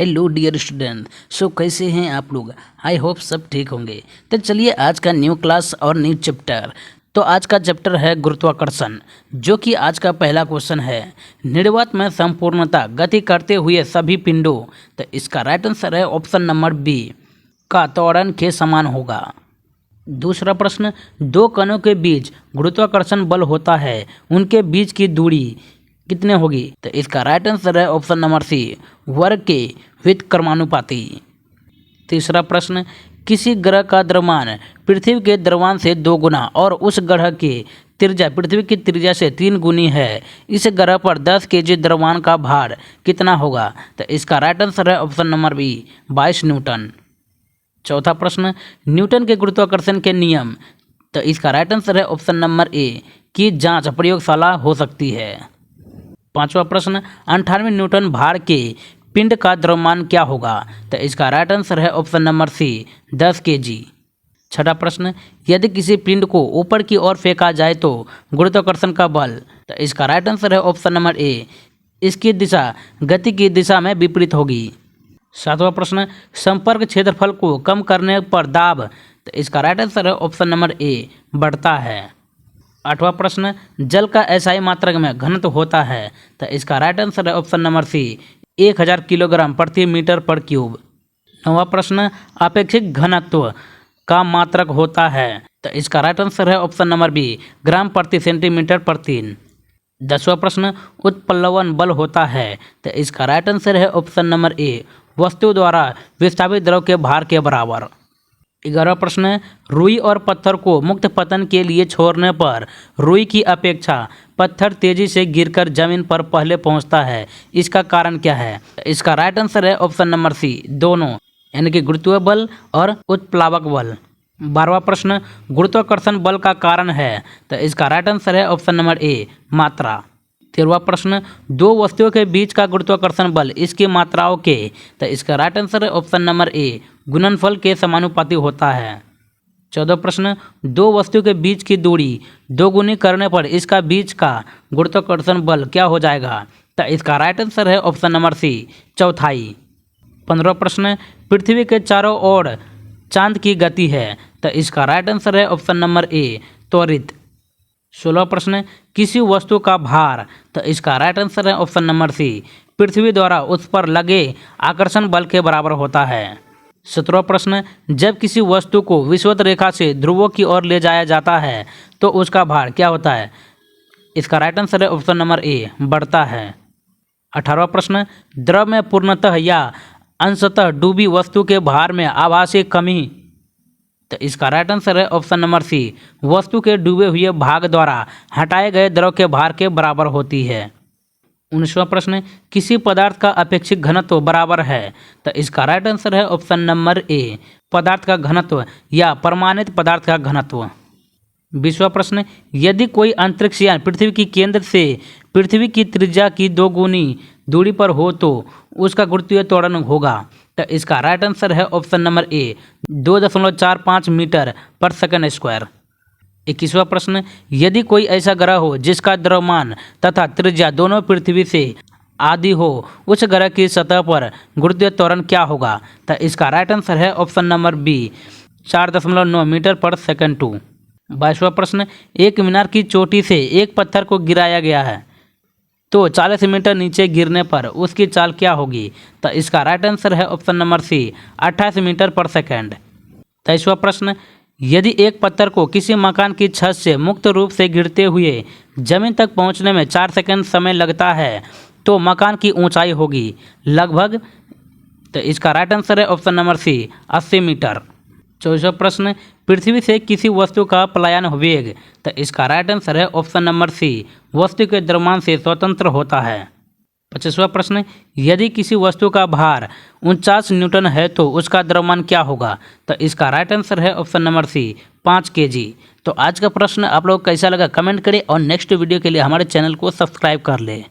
Hello dear student. सो कैसे हैं आप लोग? आई होप सब ठीक होंगे। तो चलिए आज का न्यू क्लास और न्यू चैप्टर। तो आज का चैप्टर है गुरुत्वाकर्षण, जो कि आज का पहला क्वेश्चन है। निर्वात में संपूर्णता गति करते हुए सभी पिंडों। तो इसका राइट आंसर है ऑप्शन नंबर बी, का त्वरण के समान होगा। दूसरा प्रश्न, दो कणों के बीच गुरुत्वाकर्षण बल होता है, उनके बीच की दूरी कितने होगी? तो इसका राइट आंसर है ऑप्शन नंबर सी, वर्ग के व्युत्क्रमानुपाती। तीसरा प्रश्न, किसी ग्रह का द्रव्यमान पृथ्वी के द्रव्यमान से 2 गुना और उस ग्रह की त्रिज्या पृथ्वी की त्रिज्या से 3 गुनी है। इस ग्रह पर 10 केजी द्रव्यमान का भार कितना होगा? तो इसका राइट आंसर है ऑप्शन नंबर बी, 22 न्यूटन। चौथा प्रश्न, न्यूटन के गुरुत्वाकर्षण के नियम। तो इसका राइट आंसर है ऑप्शन नंबर ए, की जांच प्रयोगशाला हो सकती है। पांचवा प्रश्न, 98 न्यूटन भार के पिंड का द्रव्यमान क्या होगा? तो इसका राइट आंसर है ऑप्शन नंबर सी, 10 केजी। छठा प्रश्न, यदि किसी पिंड को ऊपर की ओर फेंका जाए तो गुरुत्वाकर्षण का बल। तो इसका राइट आंसर है ऑप्शन नंबर ए, इसकी दिशा गति की दिशा में विपरीत होगी। सातवां प्रश्न, संपर्क क्षेत्रफल को कम करने पर दाब। तो इसका राइट आंसर है ऑप्शन नंबर ए, बढ़ता है। आठवां प्रश्न, जल का एसआई मात्रक में घनत्व होता है। तो इसका राइट आंसर है ऑप्शन नंबर सी, 1000 किलोग्राम प्रति मीटर पर क्यूब। नौवां प्रश्न, अपेक्षित घनत्व का मात्रक होता है। तो इसका राइट आंसर है ऑप्शन नंबर बी, ग्राम प्रति सेंटीमीटर पर 3। 10वां प्रश्न, उत्प्लवन बल होता है। तो इसका राइट आंसर है ऑप्शन नंबर ए, वस्तु द्वारा विस्थापित द्रव के भार के बराबर। 11वां प्रश्न, रुई और पत्थर को मुक्त पतन के लिए छोड़ने पर रुई की अपेक्षा पत्थर तेजी से गिरकर जमीन पर पहले पहुंचता है, इसका कारण क्या है? इसका राइट आंसर है ऑप्शन नंबर सी, दोनों, यानी कि गुरुत्वीय बल और उत्प्लावक बल। 12वां प्रश्न, गुरुत्वाकर्षण बल का कारण है। तो इसका राइट आंसर है ऑप्शन नंबर ए, मात्रा। 13वां प्रश्न, दो वस्तुओं के बीच का गुरुत्वाकर्षण बल इसकी मात्राओं के। तो इसका राइट आंसर है ऑप्शन नंबर ए, गुणनफल के समानुपाती होता है। 14वां प्रश्न, दो वस्तुओं के बीच की दूरी 2 गुनी करने पर इसका बीच का गुरुत्वाकर्षण बल क्या हो जाएगा? तो इसका राइट आंसर है ऑप्शन नंबर सी, चौथाई। 15वां प्रश्न, पृथ्वी के चारों ओर चांद की गति है। तो इसका राइट आंसर है ऑप्शन नंबर ए, त्वरित। 16वां प्रश्न, किसी वस्तु का भार। तो इसका राइट आंसर है ऑप्शन नंबर सी, पृथ्वी द्वारा उस पर लगे आकर्षण बल के बराबर होता है। 17वां प्रश्न, जब किसी वस्तु को विषुवत रेखा से ध्रुवों की ओर ले जाया जाता है तो उसका भार क्या होता है? इसका राइट आंसर है ऑप्शन नंबर ए, बढ़ता है। 18वां प्रश्न, द्रव में पूर्णतः या अंशतः डूबी वस्तु के भार में आभासी कमी। तो इसका राइट आंसर है ऑप्शन नंबर सी, वस्तु के डूबे हुए भाग द्वारा हटाए गए द्रव के भार के बराबर होती है। 19वां प्रश्न, किसी पदार्थ का अपेक्षित घनत्व बराबर है। तो इसका राइट आंसर है ऑप्शन नंबर ए, पदार्थ का घनत्व या परमाणित पदार्थ का घनत्व। 20वां प्रश्न, यदि कोई अंतरिक्ष यान पृथ्वी की केंद्र से पृथ्वी की त्रिज्या की 2 गुनी दूरी पर हो तो उसका गुरुत्वीय त्वरण होगा। तो इसका राइट आंसर है ऑप्शन नंबर ए, 2.45 मीटर पर सेकंड स्क्वायर। 21वां प्रश्न, यदि कोई ऐसा ग्रह हो जिसका द्रव्यमान तथा त्रिज्या दोनों पृथ्वी से आधी हो, उस ग्रह की सतह पर गुरुत्वीय त्वरण क्या होगा? तो इसका राइट आंसर है ऑप्शन नंबर बी, 4.9 मीटर पर सेकंड 2। 22वां प्रश्न, एक मीनार की चोटी से एक पत्थर को गिराया गया है तो 40 मीटर नीचे गिरने पर उसकी चाल क्या होगी? तो इसका राइट आंसर है ऑप्शन नंबर सी, 28 मीटर पर सेकंड। 23वां प्रश्न, यदि एक पत्थर को किसी मकान की छत से मुक्त रूप से गिरते हुए जमीन तक पहुंचने में 4 सेकंड समय लगता है तो मकान की ऊंचाई होगी लगभग। तो इसका राइट आंसर है ऑप्शन नंबर सी, 80 मीटर। 24वां प्रश्न, पृथ्वी से किसी वस्तु का पलायन वेग। तो इसका राइट आंसर है ऑप्शन नंबर सी, वस्तु के द्रव्यमान से स्वतंत्र होता है। 25वां प्रश्न, यदि किसी वस्तु का भार 49 न्यूटन है तो उसका द्रव्यमान क्या होगा? तो इसका राइट आंसर है ऑप्शन नंबर सी, 5 केजी। तो आज का प्रश्न आप लोग कैसा लगा कमेंट करें और नेक्स्ट वीडियो के लिए हमारे चैनल को सब्सक्राइब कर लें।